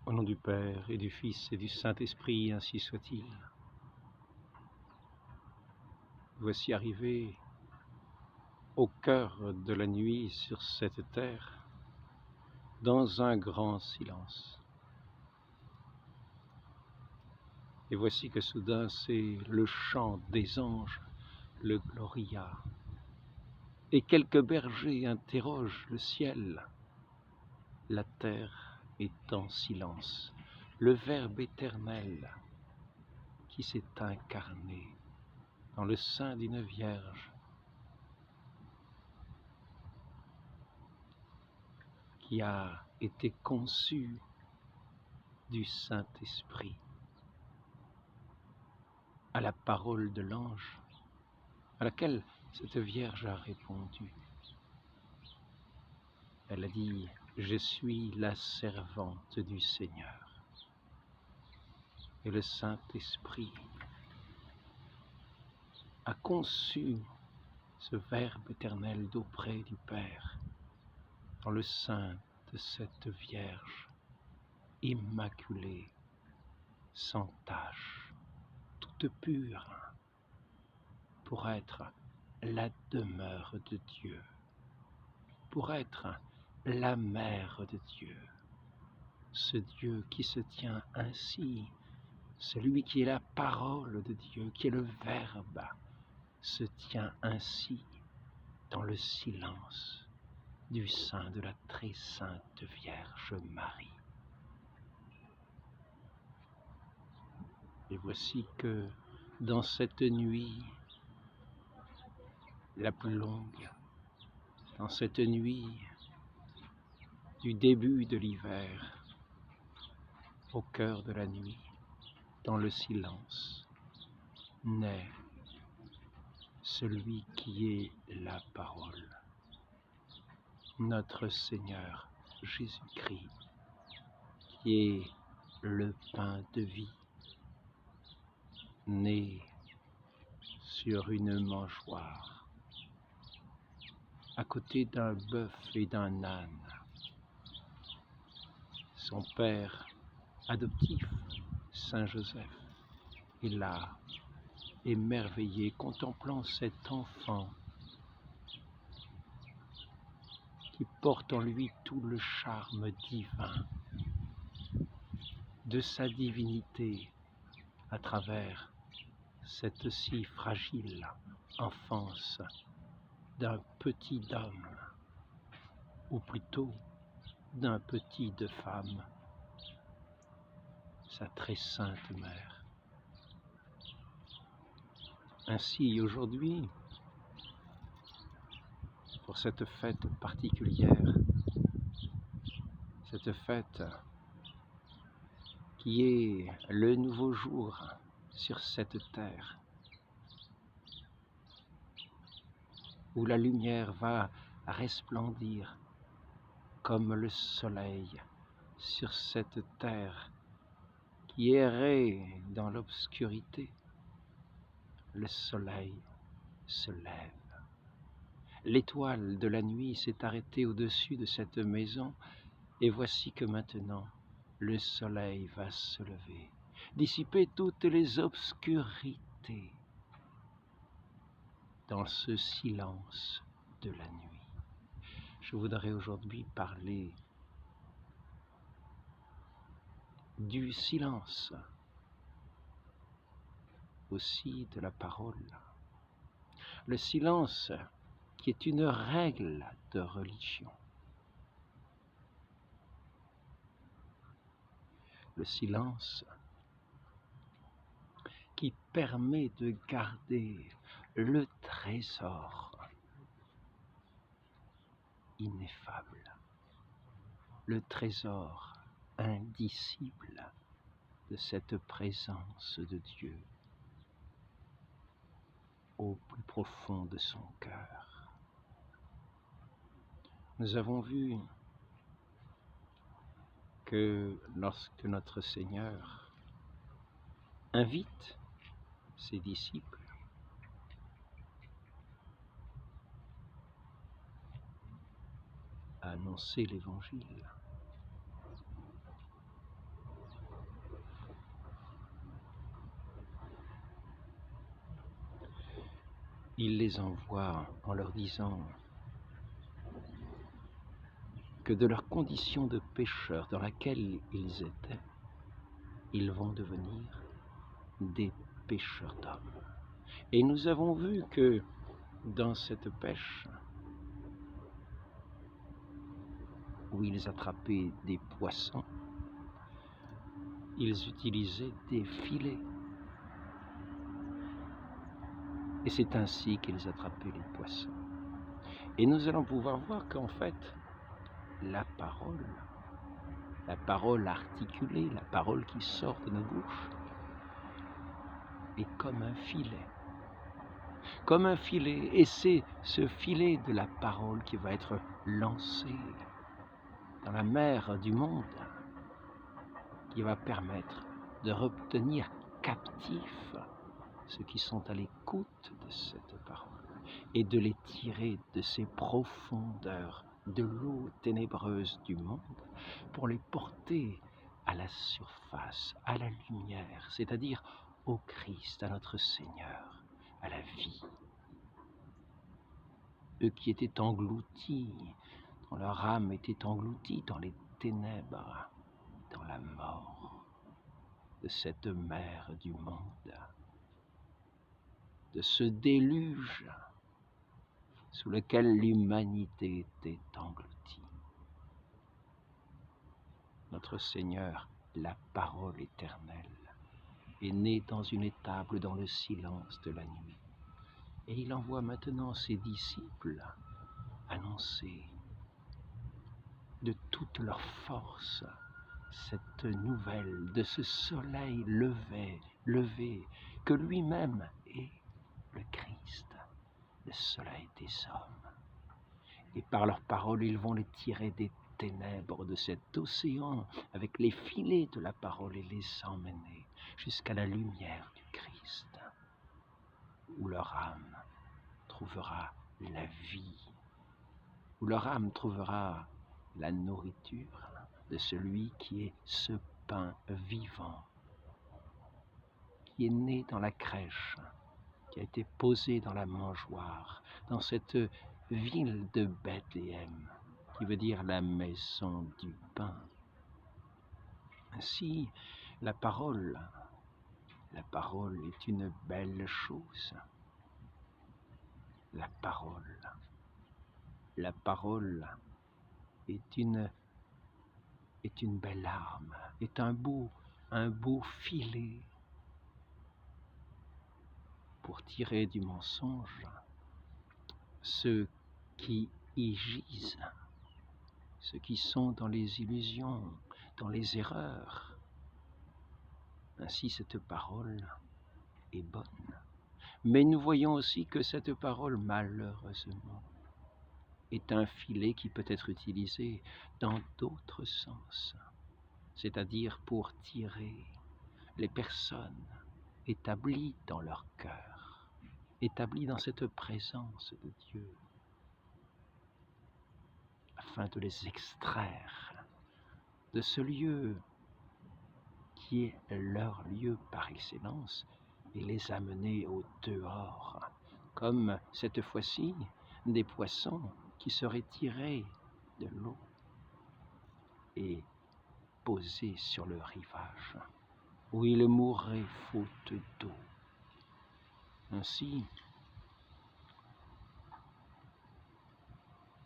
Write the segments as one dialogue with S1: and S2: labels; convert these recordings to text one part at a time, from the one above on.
S1: Au nom du Père et du Fils et du Saint-Esprit, ainsi soit-il. Voici arrivé au cœur de la nuit sur cette terre, dans un grand silence. Et voici que soudain c'est le chant des anges, le Gloria. Et quelques bergers interrogent le ciel. La terre est en silence. Le Verbe éternel qui s'est incarné dans le sein d'une Vierge, qui a été conçu du Saint-Esprit, à la parole de l'ange, à laquelle cette Vierge a répondu. Elle a dit « Je suis la servante du Seigneur ». Et le Saint-Esprit a conçu ce Verbe éternel d'auprès du Père, dans le sein de cette Vierge immaculée, sans tache, toute pure, pour être la demeure de Dieu, pour être la mère de Dieu, ce Dieu qui se tient ainsi, celui qui est la parole de Dieu, qui est le Verbe, se tient ainsi dans le silence du sein de la très sainte Vierge Marie. Et voici que dans cette nuit la plus longue, dans cette nuit du début de l'hiver, au cœur de la nuit, dans le silence, naît celui qui est la parole, notre Seigneur Jésus-Christ, qui est le pain de vie, né sur une mangeoire, à côté d'un bœuf et d'un âne. Son père adoptif, Saint Joseph, est là, émerveillé, contemplant cet enfant qui porte en lui tout le charme divin de sa divinité à travers cette si fragile enfance d'un petit homme, ou plutôt d'un petit de femme, sa très sainte mère. Ainsi aujourd'hui, pour cette fête particulière, cette fête qui est le nouveau jour sur cette terre, où la lumière va resplendir comme le soleil sur cette terre qui errait dans l'obscurité. Le soleil se lève. L'étoile de la nuit s'est arrêtée au-dessus de cette maison, et voici que maintenant le soleil va se lever, dissiper toutes les obscurités dans ce silence de la nuit. Je voudrais aujourd'hui parler du silence, aussi de la parole. Le silence qui est une règle de religion. Le silence qui permet de garder le trésor ineffable, le trésor indicible de cette présence de Dieu au plus profond de son cœur. Nous avons vu que lorsque notre Seigneur invite ses disciples à annoncer l'Évangile, il les envoie en leur disant que de leur condition de pécheurs dans laquelle ils étaient, ils vont devenir des pêcheurs d'hommes. Et nous avons vu que dans cette pêche, où ils attrapaient des poissons, ils utilisaient des filets. Et c'est ainsi qu'ils attrapaient les poissons. Et nous allons pouvoir voir qu'en fait, la parole articulée, la parole qui sort de nos bouches, est comme un filet. Comme un filet, et c'est ce filet de la parole qui va être lancé dans la mer du monde, qui va permettre de retenir captifs ceux qui sont à l'écoute de cette parole et de les tirer de ces profondeurs de l'eau ténébreuse du monde pour les porter à la surface, à la lumière, c'est-à-dire au Christ, à notre Seigneur, à la vie. Eux qui étaient engloutis, dont leur âme était engloutie dans les ténèbres, dans la mort de cette mer du monde, de ce déluge sous lequel l'humanité était engloutie. Notre Seigneur, la parole éternelle, est né dans une étable dans le silence de la nuit. Et il envoie maintenant ses disciples annoncer de toute leur force cette nouvelle de ce soleil levé, que lui-même est le Christ, le soleil des hommes. Et par leurs paroles, ils vont les tirer des ténèbres de cet océan avec les filets de la parole et les emmener jusqu'à la lumière du Christ, où leur âme trouvera la vie, où leur âme trouvera la nourriture de celui qui est ce pain vivant, qui est né dans la crèche, qui a été posé dans la mangeoire, dans cette ville de Bethléem, qui veut dire la maison du pain. Ainsi, la parole est une belle chose. La parole est une belle arme, est un beau filet pour tirer du mensonge ceux qui y gisent, ceux qui sont dans les illusions, dans les erreurs. Ainsi, cette parole est bonne. Mais nous voyons aussi que cette parole, malheureusement, est un filet qui peut être utilisé dans d'autres sens, c'est-à-dire pour tirer les personnes établies dans leur cœur, établies dans cette présence de Dieu, afin de les extraire de ce lieu qui est leur lieu par excellence et les amener au dehors, comme cette fois-ci des poissons qui seraient tirés de l'eau et posés sur le rivage, où ils mourraient faute d'eau. Ainsi,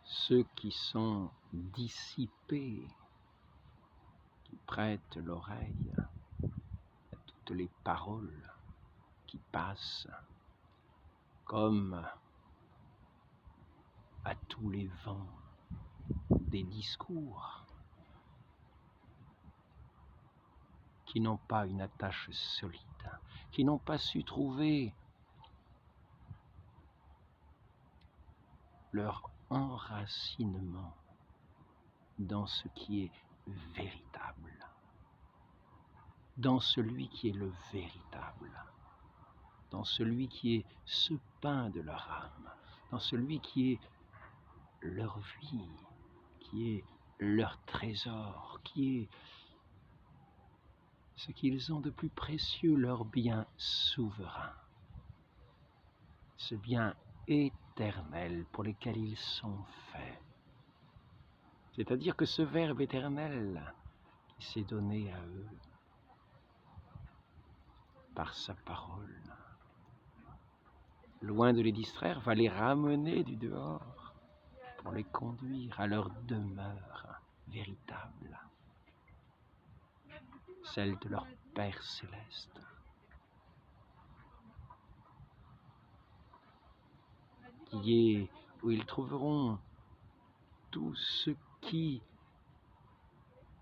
S1: ceux qui sont dissipés, qui prêtent l'oreille à toutes les paroles qui passent, comme à tous les vents des discours qui n'ont pas une attache solide, qui n'ont pas su trouver leur enracinement dans ce qui est véritable, dans celui qui est le véritable, dans celui qui est ce pain de leur âme, dans celui qui est leur vie, qui est leur trésor, qui est ce qu'ils ont de plus précieux, leur bien souverain, ce bien éternel pour lequel ils sont faits. C'est-à-dire que ce Verbe éternel qui s'est donné à eux par sa parole, loin de les distraire, va les ramener du dehors pour les conduire à leur demeure véritable, celle de leur Père céleste. Qui est où ils trouveront tout ce qui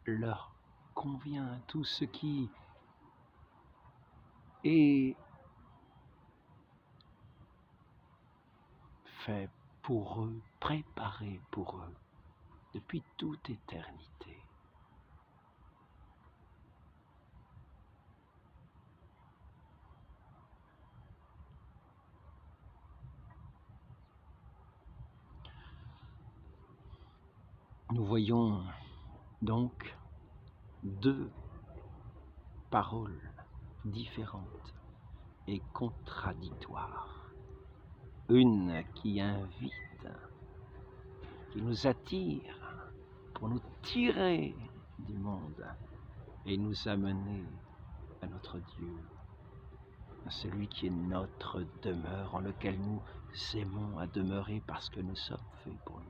S1: leur convient, tout ce qui est fait pour eux, préparé pour eux, depuis toute éternité. Nous voyons donc deux paroles différentes et contradictoires. Une qui invite, qui nous attire pour nous tirer du monde et nous amener à notre Dieu, à celui qui est notre demeure, en lequel nous aimons à demeurer parce que nous sommes faits pour lui.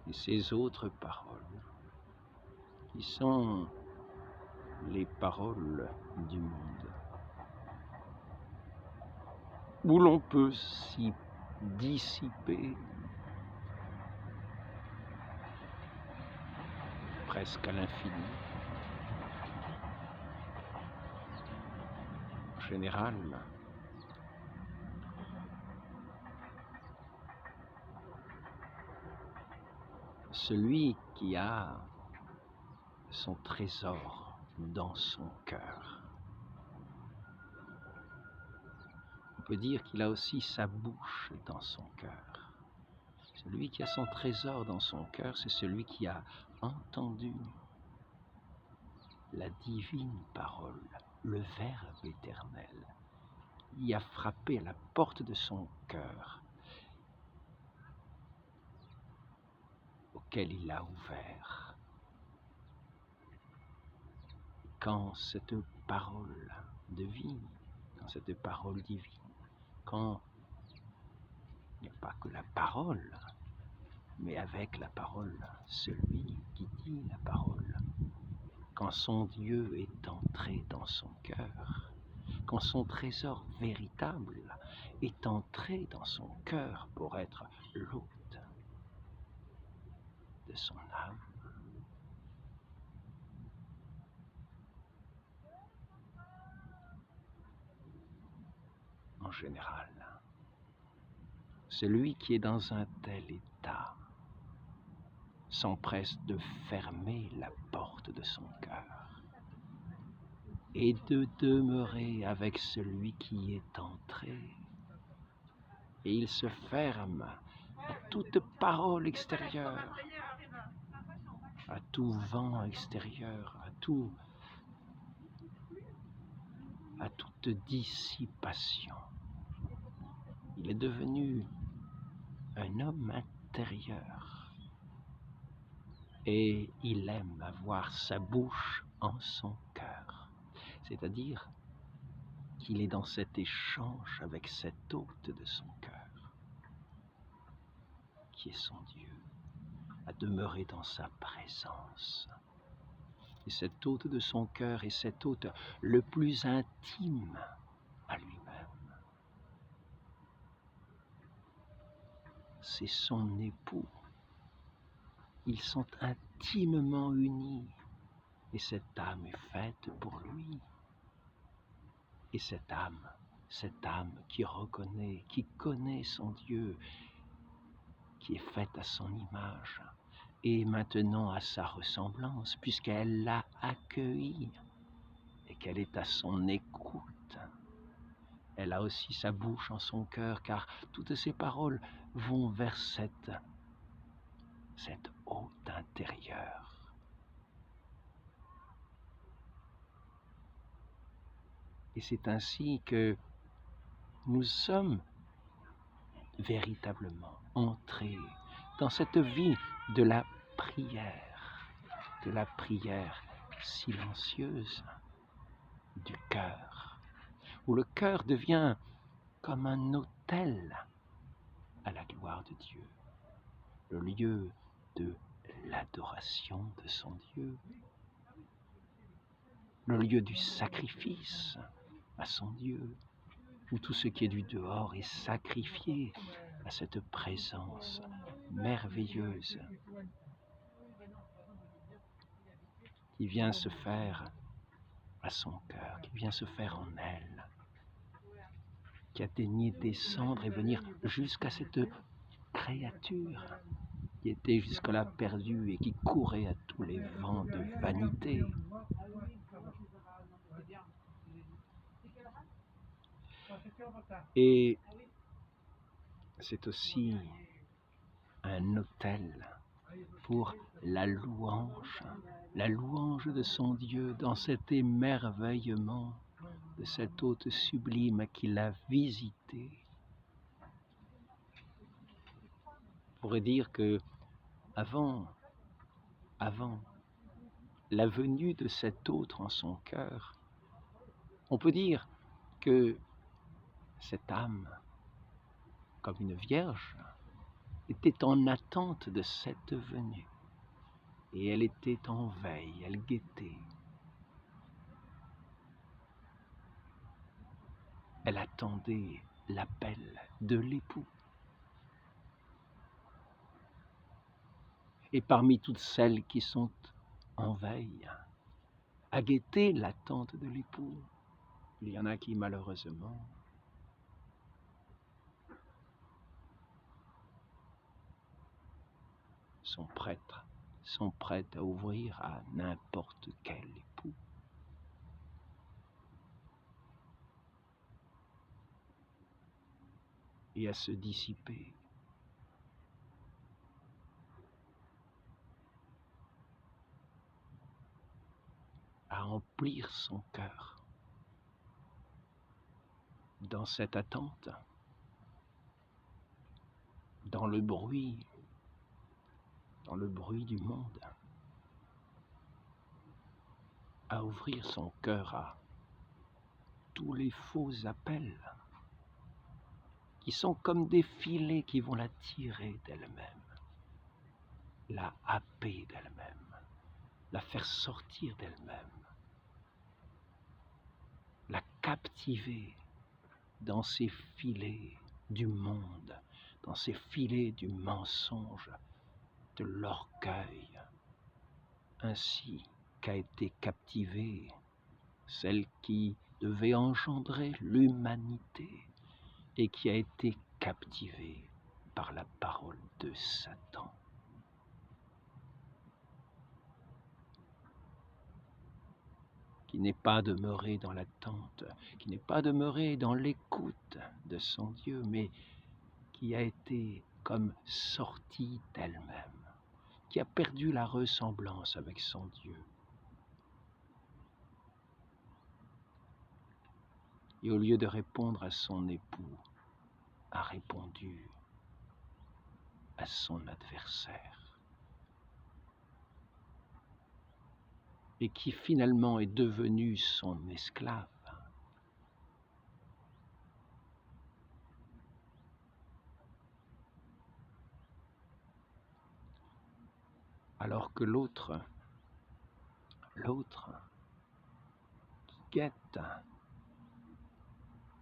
S1: Et ces autres paroles, qui sont les paroles du monde, où l'on peut s'y dissiper presque à l'infini. En général, celui qui a son trésor dans son cœur, on peut dire qu'il a aussi sa bouche dans son cœur. Celui qui a son trésor dans son cœur, c'est celui qui a entendu la divine parole, le Verbe éternel, qui a frappé à la porte de son cœur, auquel il a ouvert. Quand cette parole divine, quand il n'y a pas que la parole, mais avec la parole, celui qui dit la parole, quand son Dieu est entré dans son cœur, quand son trésor véritable est entré dans son cœur pour être l'hôte de son âme, en général, celui qui est dans un tel état s'empresse de fermer la porte de son cœur et de demeurer avec celui qui est entré. Et il se ferme à toute parole extérieure, à tout vent extérieur, à toute dissipation. Il est devenu un homme intérieur et il aime avoir sa bouche en son cœur. C'est-à-dire qu'il est dans cet échange avec cet hôte de son cœur, qui est son Dieu, à demeurer dans sa présence. Et cet hôte de son cœur est cet hôte le plus intime à lui-même. C'est son époux. Ils sont intimement unis. Et cette âme est faite pour lui. Et cette âme qui reconnaît, qui connaît son Dieu, qui est faite à son image, et maintenant à sa ressemblance, puisqu'elle l'a accueilli et qu'elle est à son écoute. Elle a aussi sa bouche en son cœur, car toutes ses paroles vont vers cette hôte intérieure. Et c'est ainsi que nous sommes véritablement entrer dans cette vie de la prière silencieuse du cœur, où le cœur devient comme un autel à la gloire de Dieu, le lieu de l'adoration de son Dieu, le lieu du sacrifice à son Dieu, où tout ce qui est du dehors est sacrifié à cette présence merveilleuse qui vient se faire à son cœur, qui vient se faire en elle, qui a daigné descendre et venir jusqu'à cette créature qui était jusque-là perdue et qui courait à tous les vents de vanité. Et c'est aussi un autel pour la louange de son Dieu dans cet émerveillement de cet hôte sublime qui l'a visité. On pourrait dire que avant la venue de cet autre en son cœur, on peut dire que cette âme, comme une vierge, était en attente de cette venue. Et elle était en veille, elle guettait. Elle attendait l'appel de l'époux. Et parmi toutes celles qui sont en veille, à guetter l'attente de l'époux, il y en a qui, malheureusement, sont prêtes à ouvrir à n'importe quel époux. Et à se dissiper. À remplir son cœur dans cette attente, dans le bruit du monde, à ouvrir son cœur à tous les faux appels qui sont comme des filets qui vont la tirer d'elle-même, la happer d'elle-même, la faire sortir d'elle-même, la captiver dans ces filets du monde, dans ces filets du mensonge, de l'orgueil, ainsi qu'a été captivée celle qui devait engendrer l'humanité et qui a été captivée par la parole de Satan. Qui n'est pas demeuré dans l'attente, qui n'est pas demeuré dans l'écoute de son Dieu, mais qui a été comme sortie d'elle-même, qui a perdu la ressemblance avec son Dieu. Et au lieu de répondre à son époux, a répondu à son adversaire. Et qui finalement est devenu son esclave. Alors que l'autre qui guette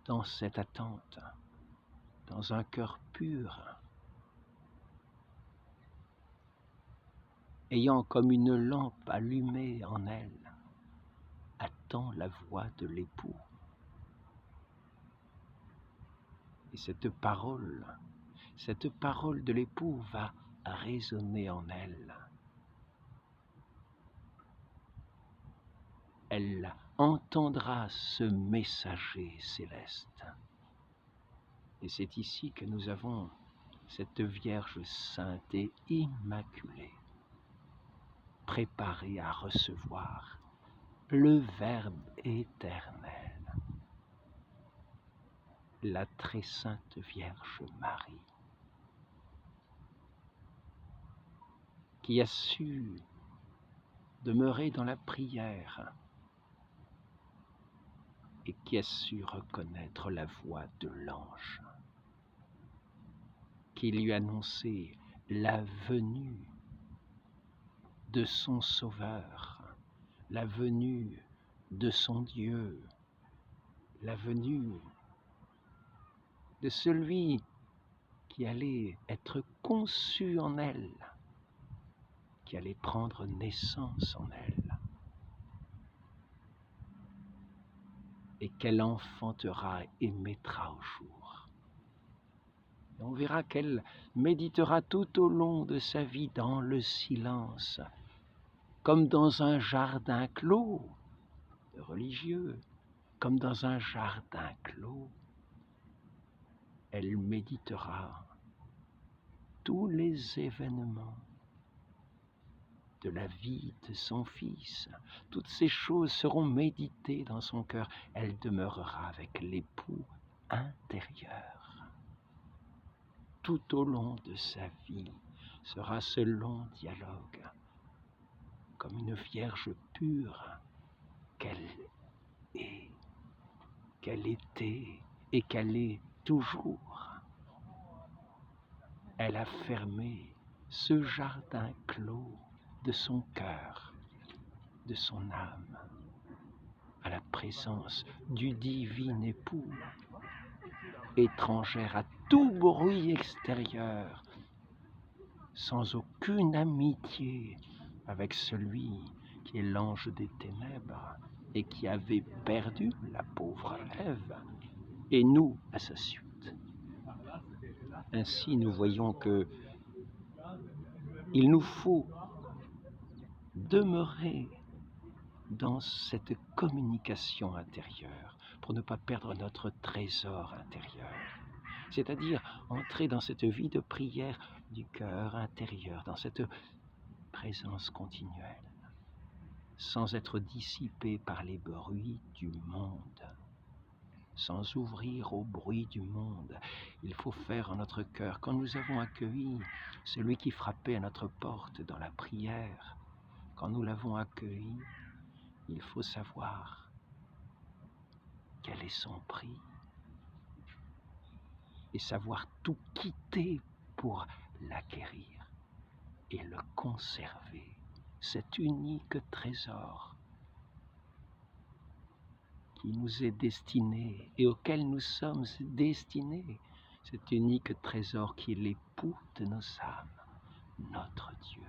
S1: dans cette attente, dans un cœur pur, ayant comme une lampe allumée en elle, attend la voix de l'époux. Et cette parole de l'époux va résonner en elle. Elle entendra ce messager céleste. Et c'est ici que nous avons cette Vierge sainte et immaculée, préparée à recevoir le Verbe éternel, la très sainte Vierge Marie, qui a su demeurer dans la prière et qui a su reconnaître la voix de l'ange qui lui annonçait la venue de son Sauveur, la venue de son Dieu, la venue de celui qui allait être conçu en elle, qui allait prendre naissance en elle, et qu'elle enfantera et mettra au jour. Et on verra qu'elle méditera tout au long de sa vie dans le silence, comme dans un jardin clos de religieux, comme dans un jardin clos. Elle méditera tous les événements de la vie de son Fils. Toutes ces choses seront méditées dans son cœur. Elle demeurera avec l'époux intérieur. Tout au long de sa vie sera ce long dialogue, comme une Vierge pure qu'elle est, qu'elle était et qu'elle est toujours. Elle a fermé ce jardin clos de son cœur, de son âme, à la présence du divin époux, étrangère à tout bruit extérieur, sans aucune amitié avec celui qui est l'ange des ténèbres et qui avait perdu la pauvre Ève, et nous à sa suite. Ainsi, nous voyons que il nous faut demeurer dans cette communication intérieure pour ne pas perdre notre trésor intérieur, c'est-à-dire entrer dans cette vie de prière du cœur intérieur, dans cette présence continuelle, sans être dissipé par les bruits du monde, sans ouvrir au bruit du monde. Il faut faire en notre cœur, quand nous avons accueilli celui qui frappait à notre porte dans la prière, quand nous l'avons accueilli, il faut savoir quel est son prix et savoir tout quitter pour l'acquérir et le conserver, cet unique trésor qui nous est destiné et auquel nous sommes destinés, cet unique trésor qui est l'époux de nos âmes, notre Dieu,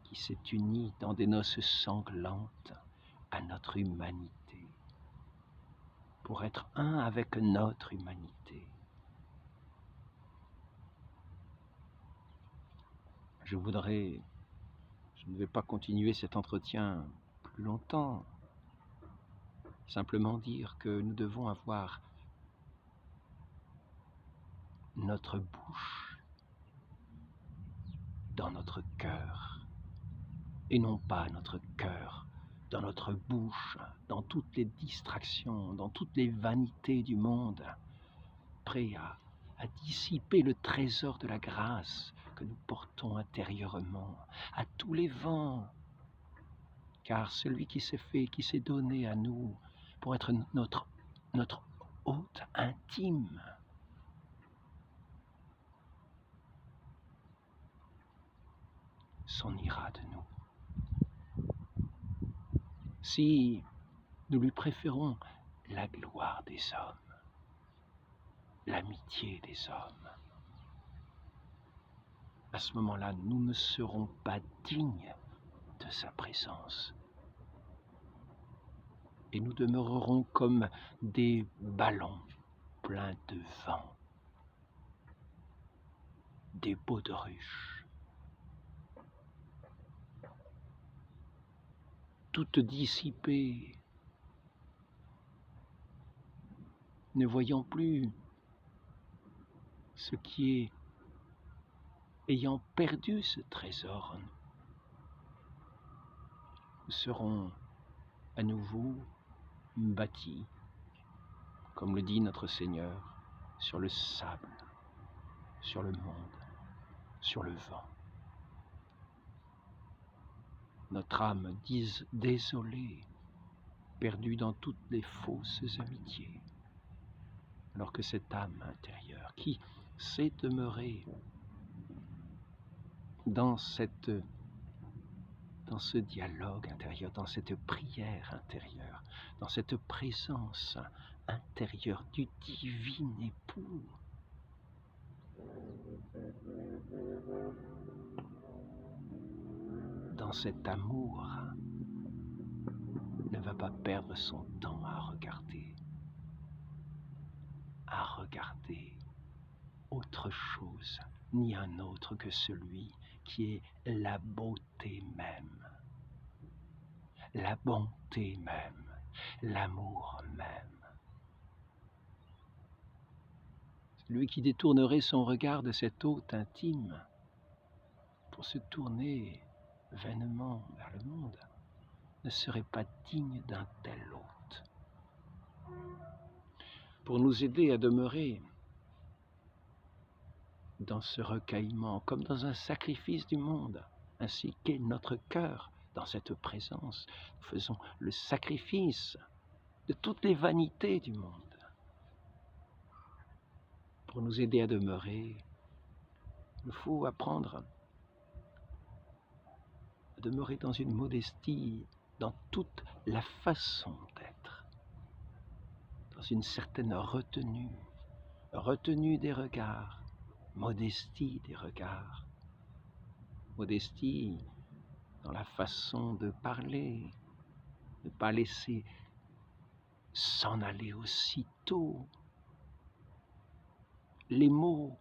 S1: qui s'est uni dans des noces sanglantes à notre humanité, pour être un avec notre humanité. Je ne vais pas continuer cet entretien plus longtemps, simplement dire que nous devons avoir notre bouche dans notre cœur, et non pas notre cœur dans notre bouche, dans toutes les distractions, dans toutes les vanités du monde, prêt à dissiper le trésor de la grâce que nous portons intérieurement à tous les vents, car celui qui s'est fait, qui s'est donné à nous pour être notre hôte intime, s'en ira de nous. Si nous lui préférons la gloire des hommes, l'amitié des hommes, à ce moment-là, nous ne serons pas dignes de sa présence. Et nous demeurerons comme des ballons pleins de vent, des baudruches, toutes dissipées, ne voyant plus ce qui est, ayant perdu ce trésor en nous. Nous serons à nouveau bâtis comme le dit notre Seigneur, sur le sable, sur le monde, sur le vent. Notre âme désolée, perdue dans toutes les fausses amitiés, alors que cette âme intérieure qui sait demeurer dans ce dialogue intérieur, dans cette prière intérieure, dans cette présence intérieure du divin époux, dans cet amour, ne va pas perdre son temps à regarder autre chose, ni un autre que celui qui est la beauté même, la bonté même, l'amour même. Celui qui détournerait son regard de cet hôte intime pour se tourner vainement vers le monde ne serait pas digne d'un tel hôte. Pour nous aider à demeurer dans ce recueillement, comme dans un sacrifice du monde, ainsi qu'est notre cœur dans cette présence, nous faisons le sacrifice de toutes les vanités du monde. Pour nous aider à demeurer, il faut apprendre à demeurer dans une modestie, dans toute la façon d'être, dans une certaine retenue des regards, modestie des regards, modestie dans la façon de parler, ne pas laisser s'en aller aussitôt les mots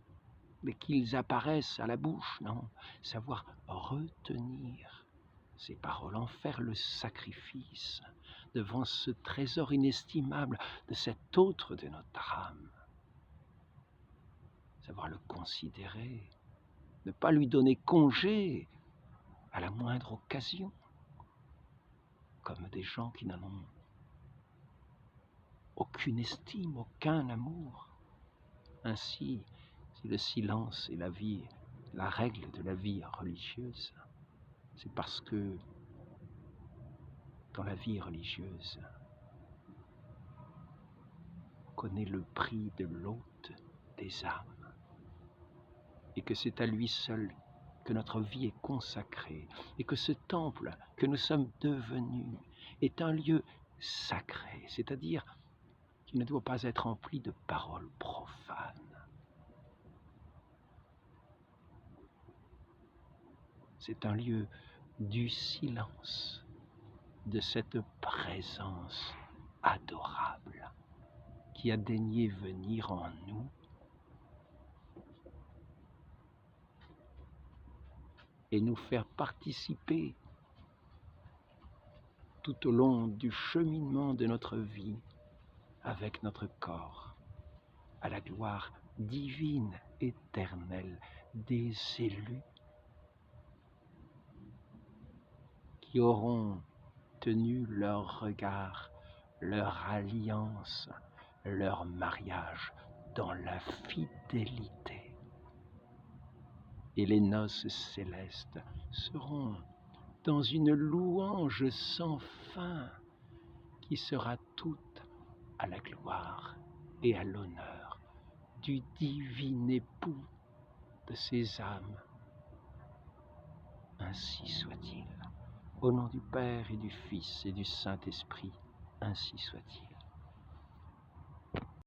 S1: dès qu'ils apparaissent à la bouche, non, savoir retenir ces paroles, en faire le sacrifice devant ce trésor inestimable de cet autre de notre âme, savoir le considérer, ne pas lui donner congé à la moindre occasion, comme des gens qui n'en ont aucune estime, aucun amour. Ainsi, si le silence est la règle de la vie religieuse, c'est parce que dans la vie religieuse, on connaît le prix de l'hôte des âmes, et que c'est à lui seul que notre vie est consacrée, et que ce temple que nous sommes devenus est un lieu sacré, c'est-à-dire qu'il ne doit pas être rempli de paroles profanes. C'est un lieu du silence, de cette présence adorable qui a daigné venir en nous et nous faire participer tout au long du cheminement de notre vie avec notre corps à la gloire divine, éternelle des élus qui auront tenu leur regard, leur alliance, leur mariage dans la fidélité. Et les noces célestes seront dans une louange sans fin qui sera toute à la gloire et à l'honneur du divin époux de ces âmes. Ainsi soit-il. Au nom du Père et du Fils et du Saint-Esprit, ainsi soit-il.